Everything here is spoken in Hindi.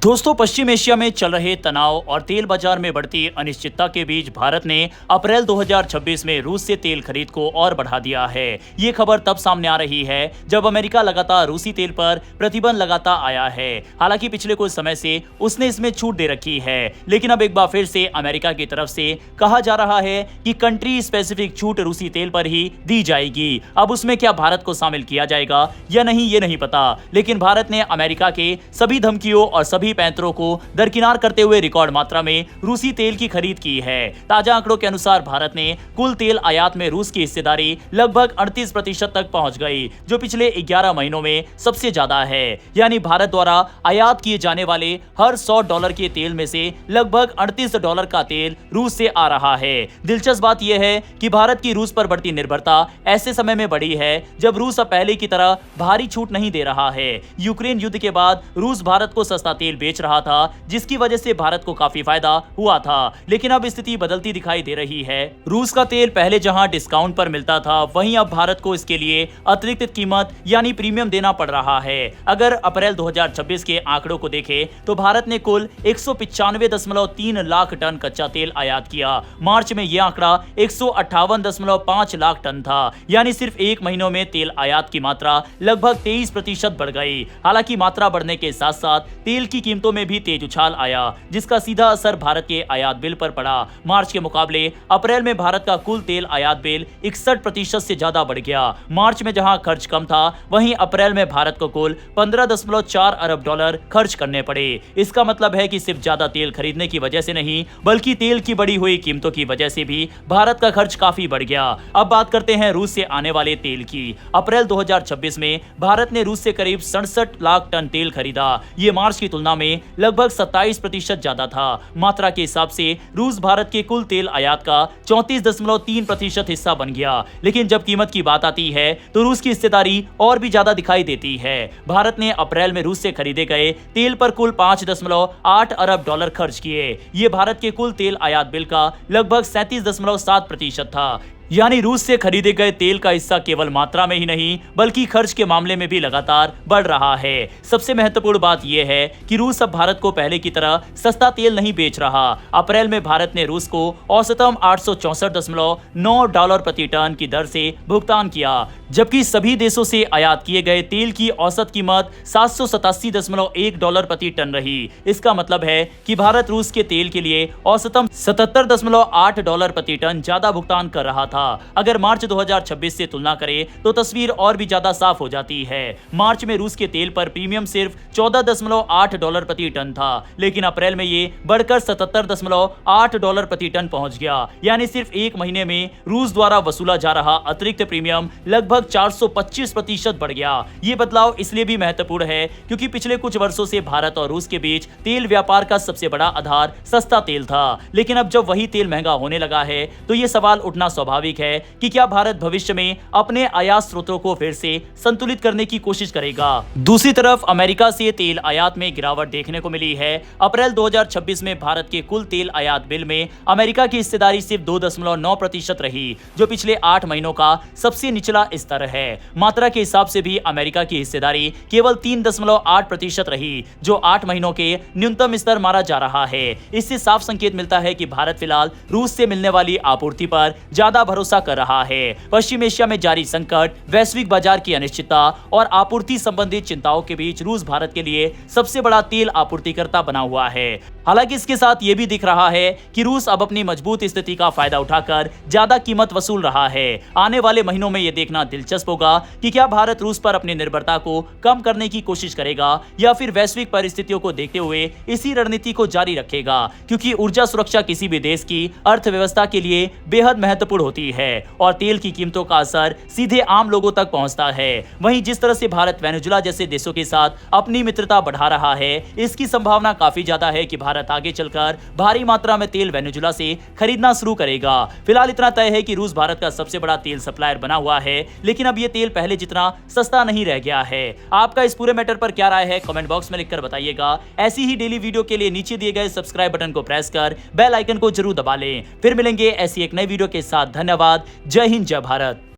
दोस्तों, पश्चिम एशिया में चल रहे तनाव और तेल बाजार में बढ़ती अनिश्चितता के बीच भारत ने अप्रैल 2026 में रूस से तेल खरीद को और बढ़ा दिया है। ये खबर तब सामने आ रही है जब अमेरिका लगातार रूसी तेल पर प्रतिबंध लगाता आया है। हालांकि पिछले कुछ समय से उसने इसमें छूट दे रखी है, लेकिन अब एक बार फिर से अमेरिका की तरफ से कहा जा रहा है कि कंट्री स्पेसिफिक छूट रूसी तेल पर ही दी जाएगी। अब उसमें क्या भारत को शामिल किया जाएगा या नहीं, ये नहीं पता, लेकिन भारत ने अमेरिका के सभी धमकियों और सभी पैंतरों को दरकिनार करते हुए रिकॉर्ड मात्रा में रूसी तेल की खरीद की है। ताजा आंकड़ों के अनुसार भारत ने कुल तेल आयात में रूस की हिस्सेदारी लगभग 38% तक पहुंच गई, जो पिछले 11 महीनों में सबसे ज्यादा है। यानी भारत द्वारा आयात किए जाने वाले हर $100 के तेल में से लगभग $38 का तेल रूस से आ रहा है। दिलचस्प बात यह है कि भारत की रूस पर बढ़ती निर्भरता ऐसे समय में बढ़ी है जब रूस अब पहले की तरह भारी छूट नहीं दे रहा है। यूक्रेन युद्ध के बाद रूस भारत को सस्ता तेल बेच रहा था, जिसकी वजह से भारत को काफी फायदा हुआ था, लेकिन अब स्थिति बदलती दिखाई दे रही है। रूस का तेल पहले जहां डिस्काउंट पर मिलता था, वहीं अब भारत को इसके लिए अतिरिक्त कीमत यानी प्रीमियम देना पड़ रहा है। अगर अप्रैल 2026 के आंकड़ों को देखें तो भारत ने कुल 195.3 लाख टन कच्चा तेल आयात किया। मार्च में यह आंकड़ा 158.5 लाख टन था, यानी सिर्फ एक महीनों में तेल आयात की मात्रा लगभग 23% बढ़ गई। हालांकि मात्रा बढ़ने के साथ साथ तेल की कीमतों में भी तेज उछाल आया, जिसका सीधा असर भारत के आयात बिल पर पड़ा। मार्च के मुकाबले अप्रैल में भारत का कुल तेल आयात बिल 61% से ज्यादा बढ़ गया। मार्च में जहां खर्च कम था, वहीं अप्रैल में भारत को कुल $15.4 अरब खर्च करने पड़े। इसका मतलब है कि सिर्फ ज्यादा तेल खरीदने की वजह से नहीं, बल्कि तेल की बढ़ी हुई कीमतों की वजह से भी भारत का खर्च काफी बढ़ गया। अब बात करते हैं रूस से आने वाले तेल की। अप्रैल 2026 में भारत ने रूस से करीब 67 लाख टन तेल खरीदा। ये मार्च की तुलना में लगभग 27% ज्यादा था। मात्रा के हिसाब से रूस भारत के कुल तेल आयात का 34.3% हिस्सा बन गया, लेकिन जब कीमत की बात आती है तो रूस की हिस्सेदारी और भी ज्यादा दिखाई देती है। भारत ने अप्रैल में रूस से खरीदे गए तेल पर कुल $5.8 अरब खर्च किए। ये भारत के कुल तेल आयात बिल का लगभग 37.7% था। यानी रूस से खरीदे गए तेल का हिस्सा केवल मात्रा में ही नहीं, बल्कि खर्च के मामले में भी लगातार बढ़ रहा है। सबसे महत्वपूर्ण बात यह है कि रूस अब भारत को पहले की तरह सस्ता तेल नहीं बेच रहा। अप्रैल में भारत ने रूस को औसतन $864.9 प्रति टन की दर से भुगतान किया, जबकि सभी देशों से आयात किए गए तेल की औसत कीमत $787.1 प्रति टन रही। इसका मतलब है कि भारत रूस के तेल के लिए औसतन $77.8 प्रति टन ज्यादा भुगतान कर रहा था। अगर मार्च 2026 से तुलना करें तो तस्वीर और भी ज्यादा साफ हो जाती है। मार्च में रूस के तेल पर प्रीमियम सिर्फ $14.8 प्रति टन था, लेकिन अप्रैल में ये बढ़कर $77.8 प्रति टन पहुंच गया। यानी सिर्फ एक महीने में रूस द्वारा वसूला जा रहा अतिरिक्त प्रीमियम लगभग 425% बढ़ गया। ये बदलाव इसलिए भी महत्वपूर्ण है क्योंकि पिछले कुछ वर्षों से भारत और रूस के बीच तेल व्यापार का सबसे बड़ा आधार सस्ता तेल था, लेकिन अब जब वही तेल महंगा होने लगा है तो ये सवाल उठना स्वाभाविक है कि क्या भारत भविष्य में अपने आयात स्रोतों को फिर से संतुलित करने की कोशिश करेगा। दूसरी तरफ अमेरिका से तेल आयात में गिरावट देखने को मिली है। अप्रैल 2026 में भारत के कुल तेल आयात बिल में अमेरिका की हिस्सेदारी सिर्फ 2.9% रही, जो पिछले 8 महीनों का सबसे निचला स्तर है। मात्रा के हिसाब से भी अमेरिका की हिस्सेदारी केवल 3.8% रही, जो 8 महीनों के न्यूनतम स्तर माना जा रहा है। इससे साफ संकेत मिलता है कि भारत फिलहाल रूस से मिलने वाली आपूर्ति पर ज्यादा भरोसा कर रहा है। पश्चिम एशिया में जारी संकट, वैश्विक बाजार की अनिश्चितता और आपूर्ति संबंधित चिंताओं के बीच रूस भारत के लिए सबसे बड़ा तेल आपूर्तिकर्ता बना हुआ है। हालांकि इसके साथ ये भी दिख रहा है कि रूस अब अपनी मजबूत स्थिति का फायदा उठाकर ज्यादा कीमत वसूल रहा है। आने वाले महीनों में यह देखना दिलचस्प होगा कि क्या भारत रूस पर अपनी निर्भरता को कम करने की कोशिश करेगा या फिर वैश्विक परिस्थितियों को देखते हुए इसी रणनीति को जारी रखेगा, क्योंकि ऊर्जा सुरक्षा किसी भी देश की अर्थव्यवस्था के लिए बेहद महत्वपूर्ण होती है और तेल की कीमतों का असर सीधे आम लोगों तक पहुंचता है। वहीं जिस तरह से भारत वेनेजुला जैसे देशों के साथ अपनी मित्रता बढ़ा रहा है, इसकी संभावना काफी ज्यादा है कि भारत आगे चलकर भारी मात्रा में तेल वेनेजुला से खरीदना शुरू करेगा। फिलहाल इतना तय है कि रूस भारत का सबसे बड़ा तेल सप्लायर बना हुआ है, लेकिन अब यह तेल पहले जितना सस्ता नहीं रह गया है। आपका इस पूरे मैटर पर क्या राय है, कमेंट बॉक्स में लिखकर बताइएगा। ऐसी ही डेली वीडियो के लिए नीचे दिए गए सब्सक्राइब बटन को प्रेस कर बेल आइकन को जरूर दबा लें। फिर मिलेंगे ऐसी एक नई वीडियो के साथ। धन्यवाद। जय हिंद, जय भारत।